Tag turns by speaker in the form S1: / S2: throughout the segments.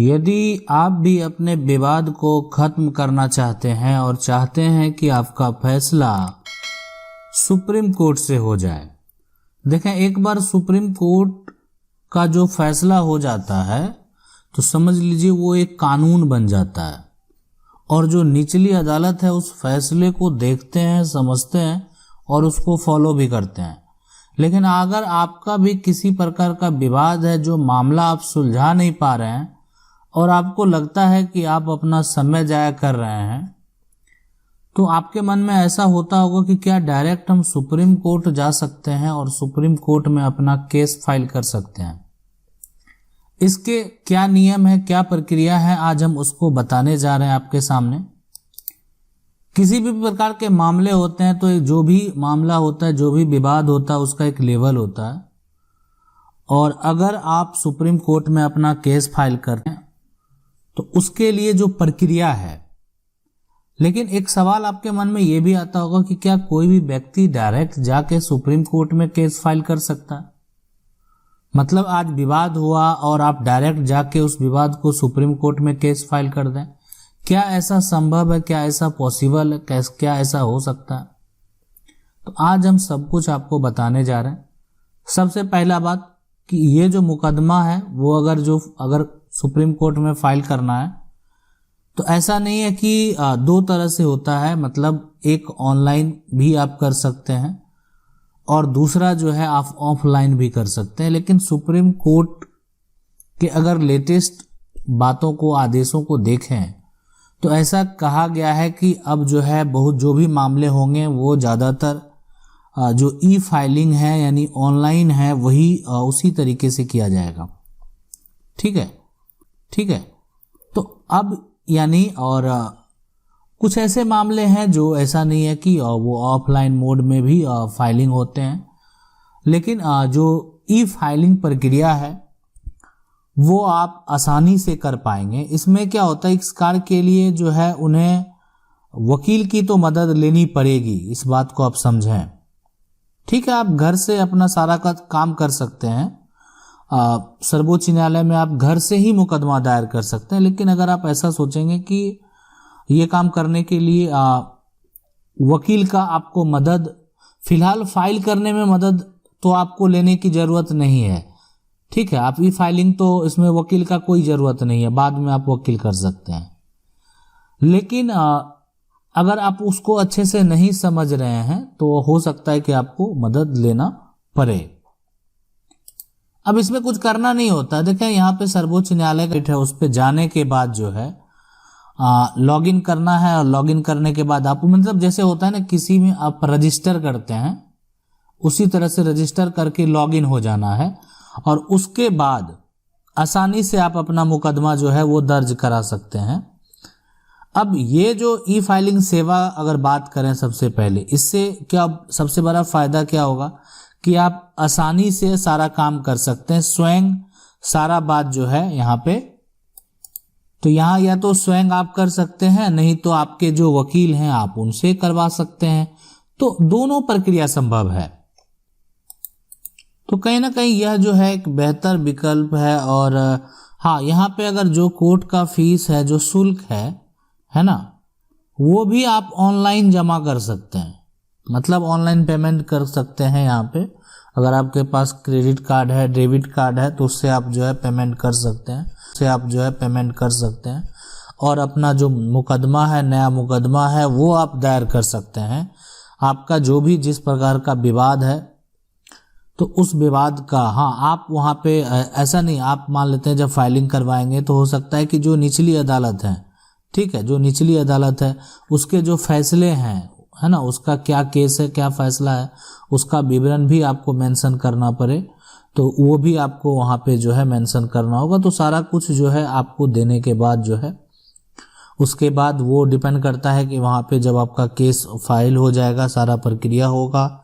S1: यदि आप भी अपने विवाद को खत्म करना चाहते हैं और चाहते हैं कि आपका फैसला सुप्रीम कोर्ट से हो जाए, देखें एक बार सुप्रीम कोर्ट का जो फैसला हो जाता है तो समझ लीजिए वो एक कानून बन जाता है और जो निचली अदालत है उस फैसले को देखते हैं, समझते हैं और उसको फॉलो भी करते हैं। लेकिन अगर आपका भी किसी प्रकार का विवाद है, जो मामला आप सुलझा नहीं पा रहे हैं और आपको लगता है कि आप अपना समय जाया कर रहे हैं, तो आपके मन में ऐसा होता होगा कि क्या डायरेक्ट हम सुप्रीम कोर्ट जा सकते हैं और सुप्रीम कोर्ट में अपना केस फाइल कर सकते हैं। इसके क्या नियम है, क्या प्रक्रिया है, आज हम उसको बताने जा रहे हैं आपके सामने। किसी भी प्रकार के मामले होते हैं तो जो भी मामला होता है, जो भी विवाद होता है, उसका एक लेवल होता है और अगर आप सुप्रीम कोर्ट में अपना केस फाइल करते हैं तो उसके लिए जो प्रक्रिया है। लेकिन एक सवाल आपके मन में यह भी आता होगा कि क्या कोई भी व्यक्ति डायरेक्ट जाके सुप्रीम कोर्ट में केस फाइल कर सकता है? मतलब आज विवाद हुआ और आप डायरेक्ट जाके उस विवाद को सुप्रीम कोर्ट में केस फाइल कर दें, क्या ऐसा संभव है? क्या ऐसा पॉसिबल है? क्या ऐसा हो सकता है? तो आज हम सब कुछ आपको बताने जा रहे हैं। सबसे पहला बात कि ये जो मुकदमा है वो अगर सुप्रीम कोर्ट में फाइल करना है तो ऐसा नहीं है कि दो तरह से होता है। मतलब एक ऑनलाइन भी आप कर सकते हैं और दूसरा जो है आप ऑफलाइन भी कर सकते हैं। लेकिन सुप्रीम कोर्ट के अगर लेटेस्ट बातों को, आदेशों को देखें तो ऐसा कहा गया है कि अब जो है जो भी मामले होंगे वो ज़्यादातर जो ई फाइलिंग है यानी ऑनलाइन है वही उसी तरीके से किया जाएगा। ठीक है। तो अब यानी और कुछ ऐसे मामले हैं जो ऐसा नहीं है कि वो ऑफलाइन मोड में भी फाइलिंग होते हैं। लेकिन जो ई फाइलिंग प्रक्रिया है वो आप आसानी से कर पाएंगे। इसमें क्या होता है, इस कार्य के लिए जो है उन्हें वकील की तो मदद लेनी पड़ेगी, इस बात को आप समझें। ठीक है, आप घर से अपना सारा का काम कर सकते हैं। सर्वोच्च न्यायालय में आप घर से ही मुकदमा दायर कर सकते हैं। लेकिन अगर आप ऐसा सोचेंगे कि ये काम करने के लिए वकील का आपको मदद, फिलहाल फाइल करने में मदद तो आपको लेने की जरूरत नहीं है। ठीक है, आप ई फाइलिंग तो इसमें वकील का कोई जरूरत नहीं है, बाद में आप वकील कर सकते हैं। लेकिन अगर आप उसको अच्छे से नहीं समझ रहे हैं तो हो सकता है कि आपको मदद लेना पड़े। अब इसमें कुछ करना नहीं होता। देखें यहाँ पे सर्वोच्च न्यायालय का है, उस पे जाने के बाद जो है लॉगिन करना है और लॉगिन करने के बाद आप, मतलब जैसे होता है ना किसी में आप रजिस्टर करते हैं उसी तरह से रजिस्टर करके लॉगिन हो जाना है और उसके बाद आसानी से आप अपना मुकदमा जो है वो दर्ज करा सकते हैं। अब ये जो ई फाइलिंग सेवा अगर बात करें सबसे पहले, इससे क्या सबसे बड़ा फायदा क्या होगा कि आप आसानी से सारा काम कर सकते हैं, स्वयं सारा बात जो है यहाँ पे। तो यहाँ या तो स्वयं आप कर सकते हैं, नहीं तो आपके जो वकील हैं आप उनसे करवा सकते हैं। तो दोनों प्रक्रिया संभव है। तो कहीं ना कहीं यह जो है एक बेहतर विकल्प है। और हाँ, यहाँ पे अगर जो कोर्ट का फीस है, जो शुल्क है ना, वो भी आप ऑनलाइन जमा कर सकते हैं। मतलब ऑनलाइन पेमेंट कर सकते हैं। यहाँ पे अगर आपके पास क्रेडिट कार्ड है, डेबिट कार्ड है तो उससे आप जो है पेमेंट कर सकते हैं और अपना जो मुकदमा है, नया मुकदमा है, वो आप दायर कर सकते हैं। आपका जो भी जिस प्रकार का विवाद है तो उस विवाद का, हाँ, आप वहाँ पे ऐसा नहीं, आप मान लेते हैं जब फाइलिंग करवाएंगे तो हो सकता है कि जो निचली अदालत है, ठीक है, जो निचली अदालत है उसके जो फैसले हैं, है ना, उसका क्या केस है, क्या फैसला है, उसका विवरण भी आपको मेंशन करना पड़े तो वो भी आपको वहाँ पे जो है मेंशन करना होगा। तो सारा कुछ जो है आपको देने के बाद जो है उसके बाद वो डिपेंड करता है कि वहाँ पे जब आपका केस फाइल हो जाएगा, सारा प्रक्रिया होगा,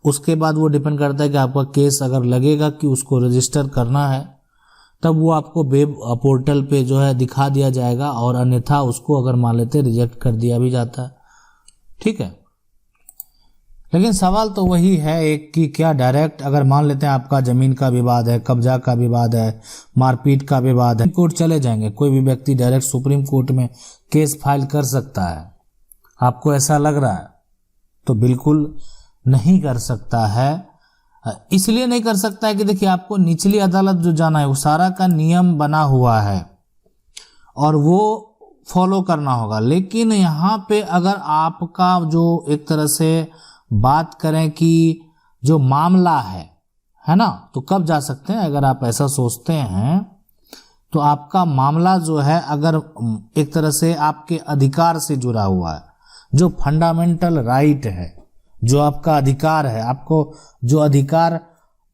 S1: उसके बाद वो डिपेंड करता है कि आपका केस अगर लगेगा कि उसको रजिस्टर करना है तब वो आपको वेब पोर्टल पे जो है दिखा दिया जाएगा और अन्यथा उसको अगर मान लेते रिजेक्ट कर दिया भी जाता है। ठीक है, लेकिन सवाल तो वही है एक कि क्या डायरेक्ट, अगर मान लेते हैं आपका जमीन का विवाद है, कब्जा का विवाद है, मारपीट का विवाद है, कोर्ट चले जाएंगे, कोई भी व्यक्ति डायरेक्ट सुप्रीम कोर्ट में केस फाइल कर सकता है? आपको ऐसा लग रहा है? तो बिल्कुल नहीं कर सकता है। इसलिए नहीं कर सकता है कि देखिए, आपको निचली अदालत जो जाना है वो सारा का नियम बना हुआ है और वो फॉलो करना होगा। लेकिन यहाँ पे अगर आपका जो एक तरह से बात करें कि जो मामला है ना, तो कब जा सकते हैं? अगर आप ऐसा सोचते हैं तो आपका मामला जो है अगर एक तरह से आपके अधिकार से जुड़ा हुआ है, जो फंडामेंटल राइट है, जो आपका अधिकार है, आपको जो अधिकार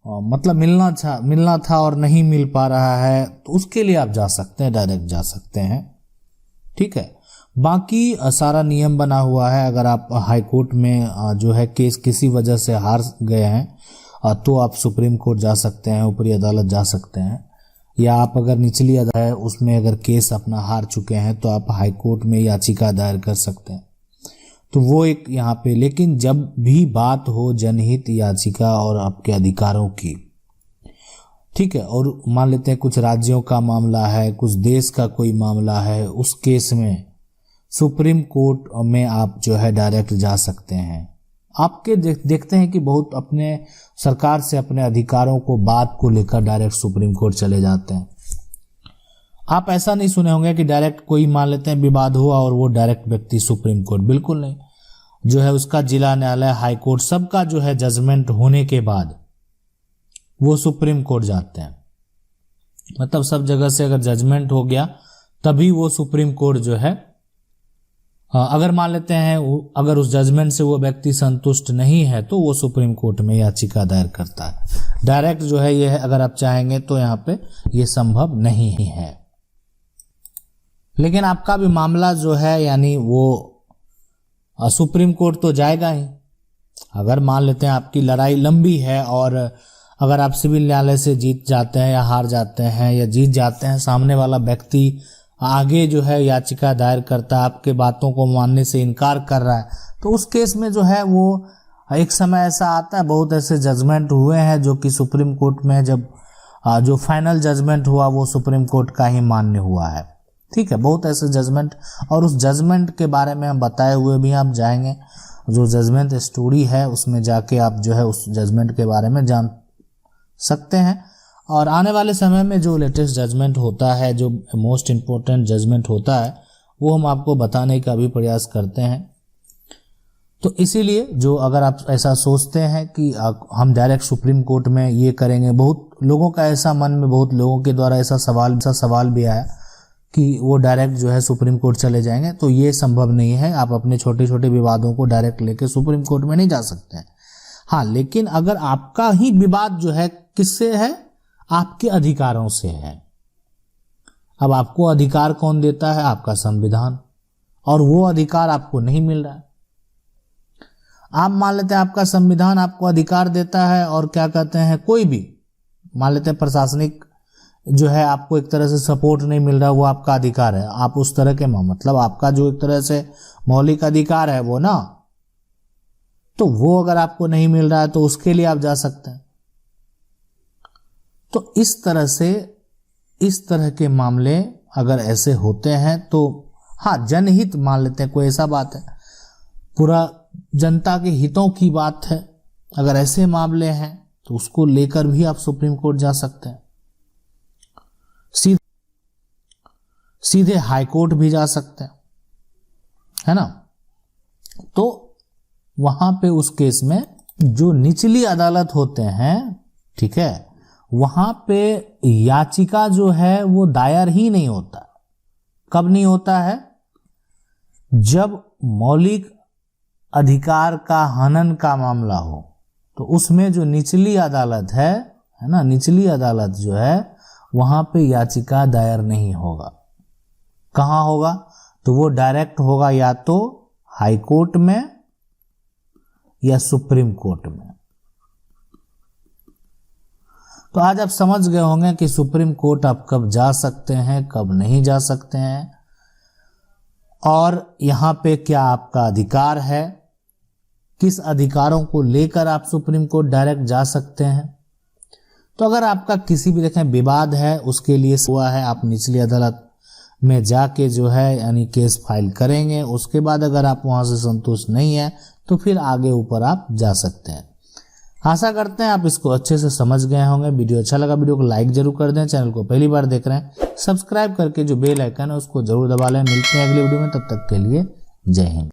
S1: मतलब मिलना था और नहीं मिल पा रहा है, तो उसके लिए आप जा सकते हैं, डायरेक्ट जा सकते हैं। ठीक है, बाकी सारा नियम बना हुआ है। अगर आप हाई कोर्ट में जो है केस किसी वजह से हार गए हैं तो आप सुप्रीम कोर्ट जा सकते हैं, ऊपरी अदालत जा सकते हैं। या आप अगर निचली अदालत है उसमें अगर केस अपना हार चुके हैं तो आप हाई कोर्ट में याचिका दायर कर सकते हैं। तो वो एक यहाँ पे, लेकिन जब भी बात हो जनहित याचिका और आपके अधिकारों की, ठीक है, और मान लेते हैं कुछ राज्यों का मामला है, कुछ देश का कोई मामला है, उस केस में सुप्रीम कोर्ट में आप जो है डायरेक्ट जा सकते हैं। आपके देखते हैं कि बहुत अपने सरकार से अपने अधिकारों को, बात को लेकर डायरेक्ट सुप्रीम कोर्ट चले जाते हैं। आप ऐसा नहीं सुने होंगे कि डायरेक्ट कोई मान लेते हैं विवाद हुआ और वो डायरेक्ट व्यक्ति सुप्रीम कोर्ट, बिल्कुल नहीं। जो है उसका जिला न्यायालय, हाई कोर्ट, सबका जो है जजमेंट होने के बाद वो सुप्रीम कोर्ट जाते हैं। मतलब सब जगह से अगर जजमेंट हो गया तभी वो सुप्रीम कोर्ट जो है, अगर मान लेते हैं अगर उस जजमेंट से वो व्यक्ति संतुष्ट नहीं है तो वो सुप्रीम कोर्ट में याचिका दायर करता है। डायरेक्ट जो है ये है, अगर आप चाहेंगे तो यहाँ पे ये संभव नहीं है। लेकिन आपका भी मामला जो है यानी वो सुप्रीम कोर्ट तो जाएगा ही। अगर मान लेते हैं आपकी लड़ाई लंबी है और अगर आप सिविल न्यायालय से जीत जाते हैं या हार जाते हैं या जीत जाते हैं, सामने वाला व्यक्ति आगे जो है याचिका दायर करता है, आपके बातों को मानने से इनकार कर रहा है, तो उस केस में जो है वो एक समय ऐसा आता है, बहुत ऐसे जजमेंट हुए हैं जो कि सुप्रीम कोर्ट में जब जो फाइनल जजमेंट हुआ वो सुप्रीम कोर्ट का ही मान्य हुआ है। ठीक है, बहुत ऐसे जजमेंट, और उस जजमेंट के बारे में हम बताए हुए भी आप जाएंगे, जो जजमेंट स्टोरी है उसमें जाके आप जो है उस जजमेंट के बारे में जान सकते हैं। और आने वाले समय में जो लेटेस्ट जजमेंट होता है, जो मोस्ट इम्पोर्टेंट जजमेंट होता है, वो हम आपको बताने का भी प्रयास करते हैं। तो इसीलिए जो अगर आप ऐसा सोचते हैं कि हम डायरेक्ट सुप्रीम कोर्ट में ये करेंगे, बहुत लोगों का ऐसा मन में, बहुत लोगों के द्वारा ऐसा सवाल भी आया कि वो डायरेक्ट जो है सुप्रीम कोर्ट चले जाएंगे, तो ये संभव नहीं है। आप अपने छोटे छोटे विवादों को डायरेक्ट लेके सुप्रीम कोर्ट में नहीं जा सकते हैं। हाँ, लेकिन अगर आपका ही विवाद जो है किससे है, आपके अधिकारों से है। अब आपको अधिकार कौन देता है? आपका संविधान, और वो अधिकार आपको नहीं मिल रहा है। आप मान लेते हैं आपका संविधान आपको अधिकार देता है और क्या कहते हैं, कोई भी मान लेते हैं प्रशासनिक जो है आपको एक तरह से सपोर्ट नहीं मिल रहा, वो आपका अधिकार है। आप उस तरह के मतलब आपका जो एक तरह से मौलिक अधिकार है वो ना, तो वो अगर आपको नहीं मिल रहा है तो उसके लिए आप जा सकते हैं। तो इस तरह से, इस तरह के मामले अगर ऐसे होते हैं तो हाँ, जनहित मान लेते हैं, कोई ऐसा बात है, पूरा जनता के हितों की बात है, अगर ऐसे मामले हैं तो उसको लेकर भी आप सुप्रीम कोर्ट जा सकते हैं। सीधे हाई कोर्ट भी जा सकते हैं, है ना। तो वहां पे उस केस में जो निचली अदालत होते हैं, ठीक है, वहां पे याचिका जो है वो दायर ही नहीं होता। कब नहीं होता है? जब मौलिक अधिकार का हनन का मामला हो, तो उसमें जो निचली अदालत है ना, निचली अदालत जो है वहां पे याचिका दायर नहीं होगा। कहां होगा? तो वो डायरेक्ट होगा या तो हाई कोर्ट में या सुप्रीम कोर्ट में। तो आज आप समझ गए होंगे कि सुप्रीम कोर्ट आप कब जा सकते हैं, कब नहीं जा सकते हैं, और यहां पे क्या आपका अधिकार है, किस अधिकारों को लेकर आप सुप्रीम कोर्ट डायरेक्ट जा सकते हैं। तो अगर आपका किसी भी देखें विवाद है उसके लिए हुआ है, आप निचली अदालत में जाके जो है यानी केस फाइल करेंगे। उसके बाद अगर आप वहां से संतुष्ट नहीं है तो फिर आगे ऊपर आप जा सकते हैं। आशा करते हैं आप इसको अच्छे से समझ गए होंगे। वीडियो अच्छा लगा वीडियो को लाइक जरूर कर दें। चैनल को पहली बार देख रहे हैं सब्सक्राइब करके जो बेल आइकन है उसको जरूर दबा लें। मिलते हैं अगली वीडियो में, तब तक के लिए जय हिंद।